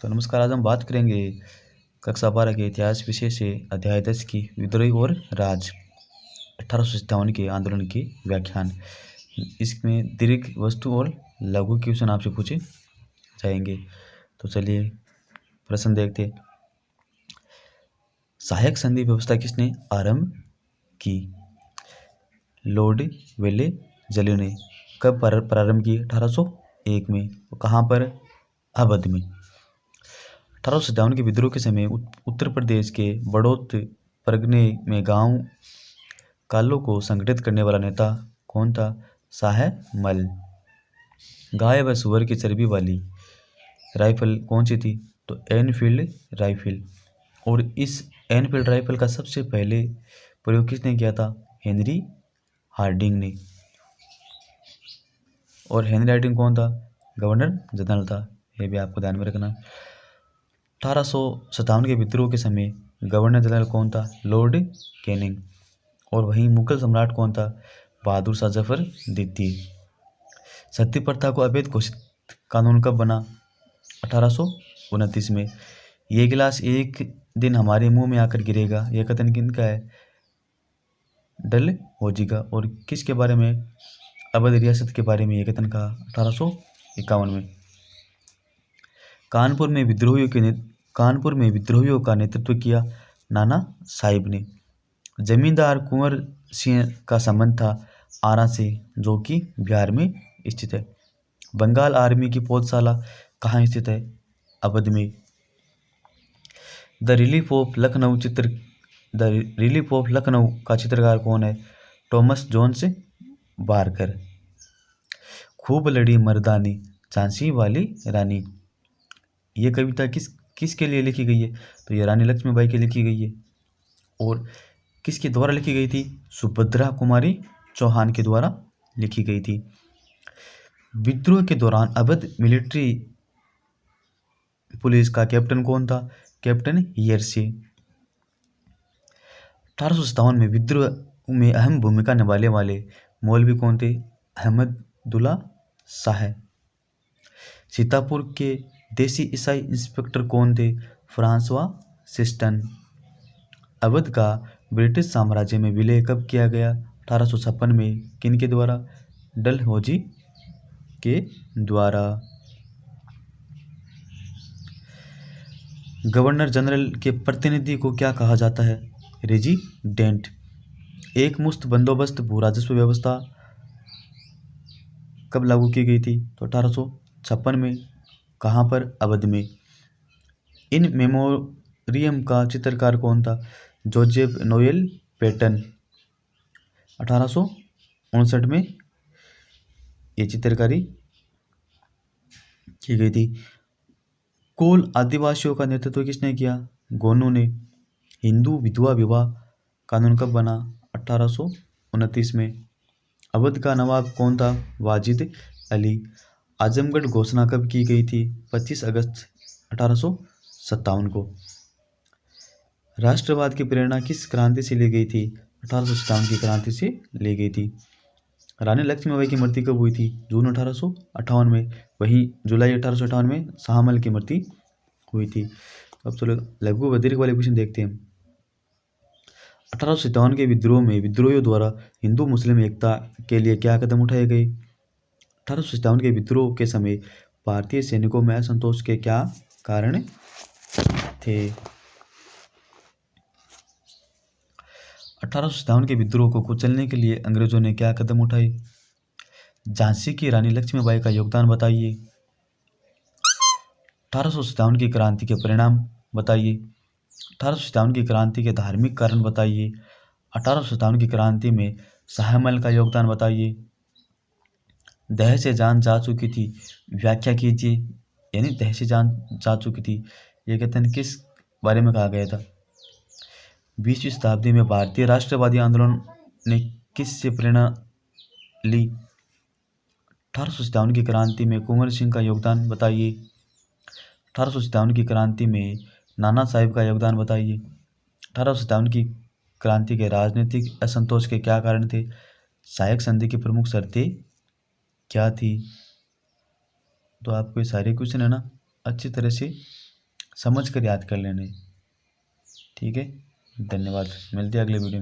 तो नमस्कार, आज हम बात करेंगे कक्षा 12 के इतिहास विषय से अध्याय 10 की विद्रोही और राज 1857 के आंदोलन की व्याख्यान। इसमें दीर्घ, वस्तु और लघु क्वेश्चन आपसे पूछे जाएंगे। तो चलिए प्रश्न देखते हैं। सहायक संधि व्यवस्था किसने आरंभ की? लॉर्ड वेलेस्ली ने। कब प्रारंभ की? 1801 में। कहाँ पर? अवध में। 1857 के विद्रोह के समय उत्तर प्रदेश के बड़ौत परगने में गांव कालों को संगठित करने वाला नेता कौन था? साहेमल। गाय व सुअर की चर्बी वाली राइफल कौन सी थी? तो एनफील्ड राइफल। और इस एनफील्ड राइफल का सबसे पहले प्रयोग किसने किया था? हेनरी हार्डिंग ने। और हेनरी हार्डिंग कौन था? गवर्नर जनरल था। यह भी आपको ध्यान में रखना। 1857 के विद्रोह के समय गवर्नर जनरल कौन था? Lord Canning. और वहीं मुगल सम्राट कौन था? बहादुर शाह जफर द्वितीय। सती प्रथा को अवैध घोषित कानून कब बना? 1829 में। ये गिलास एक दिन हमारे मुंह में आकर गिरेगा, यह कथन किनका है? डलहौजी का। और किसके बारे में? अवध रियासत के बारे में यह कथन कहा 1851 में। कानपुर में विद्रोहियों का नेतृत्व किया नाना साहिब ने। जमींदार कुंवर सिंह का संबंध था आरा से, जो कि बिहार में स्थित है। बंगाल आर्मी की पौधशाला कहाँ स्थित है? अवध में। द रिलीफ ऑफ लखनऊ का चित्रकार कौन है? Thomas Jones Barker. खूब लड़ी मर्दानी झांसी वाली रानी। ये कविता किसके लिए लिखी गई है? तो ये रानी लक्ष्मीबाई के लिखी गई है। और किसके द्वारा लिखी गई थी? सुभद्रा कुमारी चौहान के द्वारा लिखी गई थी। विद्रोह के दौरान अवध मिलिट्री पुलिस का कैप्टन कौन था? कैप्टन हियर्से। 1857 में विद्रोह में अहम भूमिका निभाने वाले मौलवी कौन थे? अहमदुल्ला शाह। सीतापुर के देसी ईसाई इंस्पेक्टर कौन थे? फ्रांसवा सिस्टन। अवध का ब्रिटिश साम्राज्य में विलय कब किया गया? 1856 में। किन के द्वारा? डलहौजी के द्वारा। गवर्नर जनरल के प्रतिनिधि को क्या कहा जाता है? रेजिडेंट। एक मुश्त बंदोबस्त भू राजस्व व्यवस्था कब लागू की गई थी? तो 1856 में। कहाँ पर? अवध में। इन मेमोरियम का चित्रकार कौन था? Joseph Noel pattern. 1859 में ये चित्रकारी की गई थी। कोल आदिवासियों का नेतृत्व किसने किया? गोनू ने। हिंदू विधवा विवाह कानून कब बना? 1829 में। अवध का नवाब कौन था? वाजिद अली। आजमगढ़ घोषणा कब की गई थी? 25 अगस्त 1857 को। राष्ट्रवाद की प्रेरणा किस क्रांति से ली गई थी? 1857 की क्रांति से ली गई थी। रानी लक्ष्मीबाई की मृत्यु कब हुई थी? जून 1858 में। वहीं जुलाई 1858 में शाहमल की मृत्यु हुई थी। अब चलो लघु व दीर्घ वाले क्वेश्चन देखते हैं। 1857 के विद्रोह में विद्रोहियों द्वारा हिंदू मुस्लिम एकता के लिए क्या कदम उठाए गए? 1857 के विद्रोह के समय भारतीय सैनिकों में असंतोष के क्या कारण थे? 1857 के विद्रोह को कुचलने के लिए अंग्रेजों ने क्या कदम उठाए? झांसी की रानी लक्ष्मीबाई का योगदान बताइए। 1857 की क्रांति के परिणाम बताइए। 1857 की क्रांति के धार्मिक कारण बताइए। 1857 की क्रांति में शाहमल का योगदान बताइए। देह से जान जा चुकी थी, व्याख्या कीजिए। यानी देह से जान जा चुकी थी, यह कथन किस बारे में कहा गया था? 20वीं शताब्दी में भारतीय राष्ट्रवादी आंदोलन ने किससे प्रेरणा ली? 1857 की क्रांति में कुंवर सिंह का योगदान बताइए। 1857 की क्रांति में नाना साहिब का योगदान बताइए। 1857 की क्रांति के राजनीतिक असंतोष के क्या कारण थे? सहायक संधि की प्रमुख शर्तें क्या थी? तो आपको ये सारे क्वेश्चन है ना अच्छी तरह से समझ कर याद कर लेने। ठीक है, धन्यवाद। मिलते हैं अगले वीडियो में।